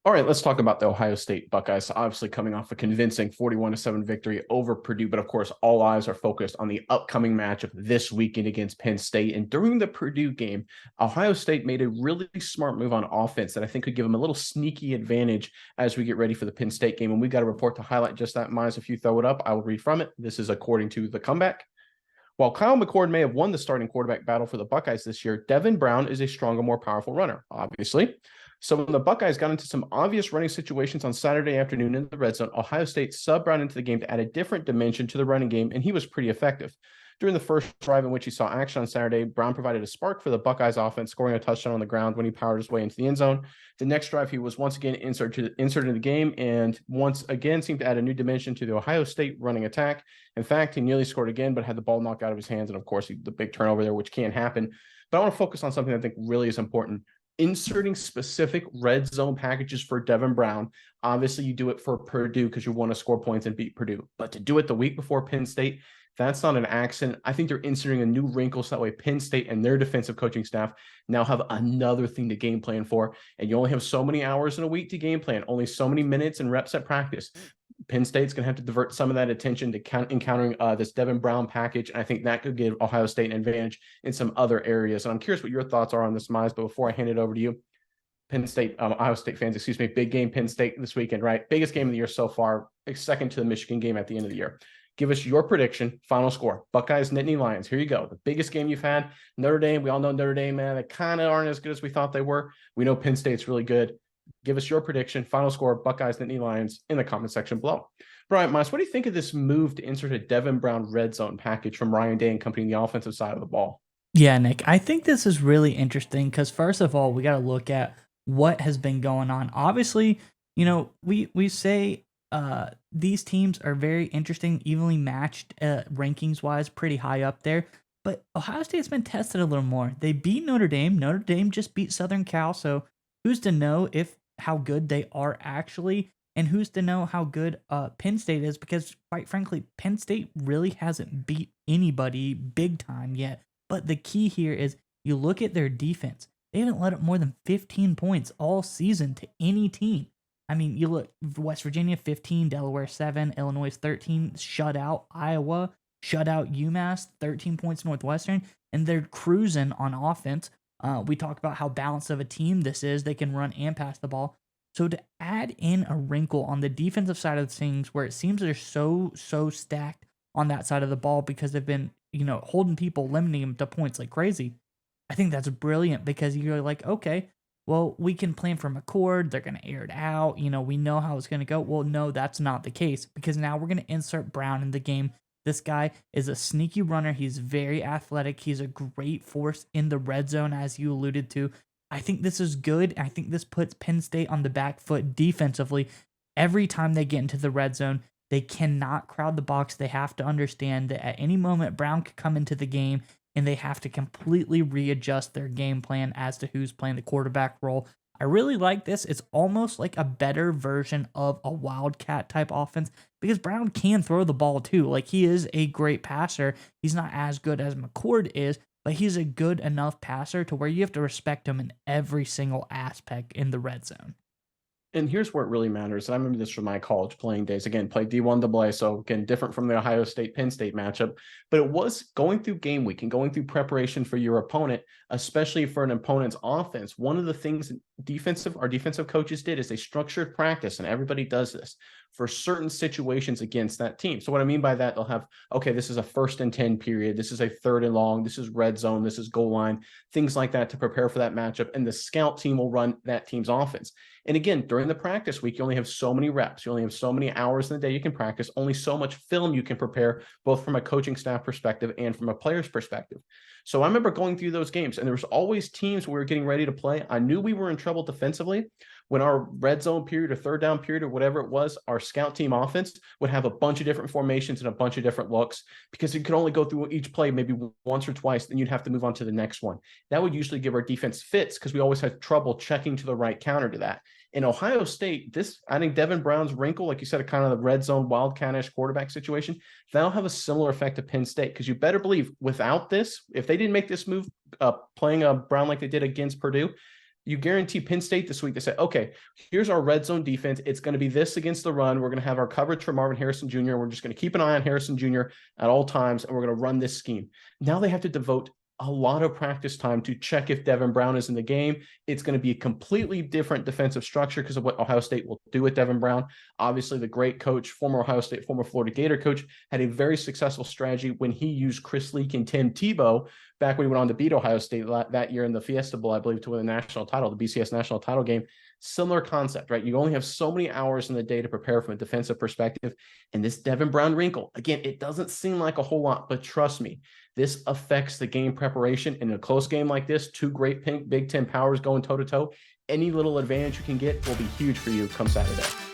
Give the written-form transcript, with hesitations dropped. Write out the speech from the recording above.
All right, let's talk about the Ohio State Buckeyes. Obviously, coming off a convincing 41-7 victory over Purdue, but of course, all eyes are focused on the upcoming matchup this weekend against Penn State. And during the Purdue game, Ohio State made a really smart move on offense that I think could give them a little sneaky advantage as we get ready for the Penn State game. And we've got a report to highlight just that. Miles, if you throw it up, I will read from it. This is according to the comeback. While Kyle McCord may have won the starting quarterback battle for the Buckeyes this year, Devin Brown is a stronger, more powerful runner, obviously. So when the Buckeyes got into some obvious running situations on Saturday afternoon in the red zone, Ohio State subbed Brown into the game to add a different dimension to the running game, and he was pretty effective. During the first drive in which he saw action on Saturday, Brown provided a spark for the Buckeyes offense, scoring a touchdown on the ground when he powered his way into the end zone. The next drive, he was once again inserted into the game and once again seemed to add a new dimension to the Ohio State running attack. In fact, he nearly scored again, but had the ball knocked out of his hands. And of course, the big turnover there, which can happen. But I want to focus on something I think really is important. Inserting specific red zone packages for Devin Brown. Obviously, you do it for Purdue because you want to score points and beat Purdue. But to do it the week before Penn State, that's not an accident. I think they're inserting a new wrinkle so that way Penn State and their defensive coaching staff now have another thing to game plan for. And you only have so many hours in a week to game plan, only so many minutes and reps at practice. Penn State's going to have to divert some of that attention to encountering this Devin Brown package. And I think that could give Ohio State an advantage in some other areas. And I'm curious what your thoughts are on this, Miles. But before I hand it over to you, Penn State, Ohio State fans, excuse me, big game, Penn State this weekend, right? Biggest game of the year so far, second to the Michigan game at the end of the year. Give us your prediction, final score. Buckeyes, Nittany Lions. Here you go. The biggest game you've had. Notre Dame, we all know Notre Dame, man. They kind of aren't as good as we thought they were. We know Penn State's really good. Give us your prediction, final score, Buckeyes, Nittany Lions in the comment section below. Brian, Miles, what do you think of this move to insert a Devin Brown red zone package from Ryan Day and company on the offensive side of the ball? Yeah, Nick, I think this is really interesting because first of all, we got to look at what has been going on. Obviously, we say these teams are very interesting, evenly matched rankings wise, pretty high up there. But Ohio State's been tested a little more. They beat Notre Dame. Notre Dame just beat Southern Cal. So who's to know if how good they are actually, and who's to know how good Penn State is? Because quite frankly, Penn State really hasn't beat anybody big time yet. But the key here is you look at their defense. They haven't let up more than 15 points all season to any team. I mean, you look West Virginia 15, Delaware 7, Illinois 13, shut out Iowa, shut out UMass, 13 points Northwestern, and they're cruising on offense. We talk about how balanced of a team this is. They can run and pass the ball. So to add in a wrinkle on the defensive side of things where it seems they're so stacked on that side of the ball because they've been, holding people, limiting them to points like crazy. I think that's brilliant because you're like, okay, well, we can plan for McCord. They're going to air it out. We know how it's going to go. Well, no, that's not the case because now we're going to insert Brown in the game. This guy is a sneaky runner. He's very athletic. He's a great force in the red zone, as you alluded to. I think this is good. I think this puts Penn State on the back foot defensively. Every time they get into the red zone, they cannot crowd the box. They have to understand that at any moment, Brown could come into the game and they have to completely readjust their game plan as to who's playing the quarterback role. I really like this. It's almost like a better version of a Wildcat type offense because Brown can throw the ball too. Like, he is a great passer. He's not as good as McCord is, but he's a good enough passer to where you have to respect him in every single aspect in the red zone. And here's where it really matters. And I remember this from my college playing days. Again, played D1 AA, so again, different from the Ohio State Penn State matchup. But it was going through game week and going through preparation for your opponent, especially for an opponent's offense. One of the things our defensive coaches did is they structured practice, and everybody does this for certain situations against that team. So what I mean by that, they'll have, okay, this is a 1st and 10 period. This is a 3rd and long. This is red zone. This is goal line, things like that to prepare for that matchup. And the scout team will run that team's offense. And again, during the practice week, you only have so many reps. You only have so many hours in the day you can practice, only so much film you can prepare, both from a coaching staff perspective and from a player's perspective. So I remember going through those games, and there was always teams we were getting ready to play. I knew we were in trouble defensively when our red zone period or 3rd down period or whatever it was, our scout team offense would have a bunch of different formations and a bunch of different looks because you could only go through each play maybe once or twice, then you'd have to move on to the next one. That would usually give our defense fits because we always had trouble checking to the right counter to that. In Ohio State, I think Devin Brown's wrinkle, like you said, kind of the red zone wildcat-ish quarterback situation, that'll have a similar effect to Penn State because you better believe without this, if they didn't make this move playing Brown like they did against Purdue, You guarantee Penn State this week to say, okay, here's our red zone defense. It's going to be this against the run. We're going to have our coverage for Marvin Harrison Jr. We're just going to keep an eye on Harrison Jr. at all times, and we're going to run this scheme. Now they have to devote a lot of practice time to check if Devin Brown is in the game. It's going to be a completely different defensive structure because of what Ohio State will do with Devin Brown. Obviously, the great coach, former Ohio State, former Florida Gator coach, had a very successful strategy when he used Chris Leak and Tim Tebow back when he went on to beat Ohio State that year in the Fiesta Bowl, I believe, to win the national title, the BCS national title game. Similar concept, right? You only have so many hours in the day to prepare from a defensive perspective. And this Devin Brown wrinkle, again, it doesn't seem like a whole lot, but trust me, this affects the game preparation. In a close game like this, two great Big Ten powers going toe-to-toe. Any little advantage you can get will be huge for you come Saturday.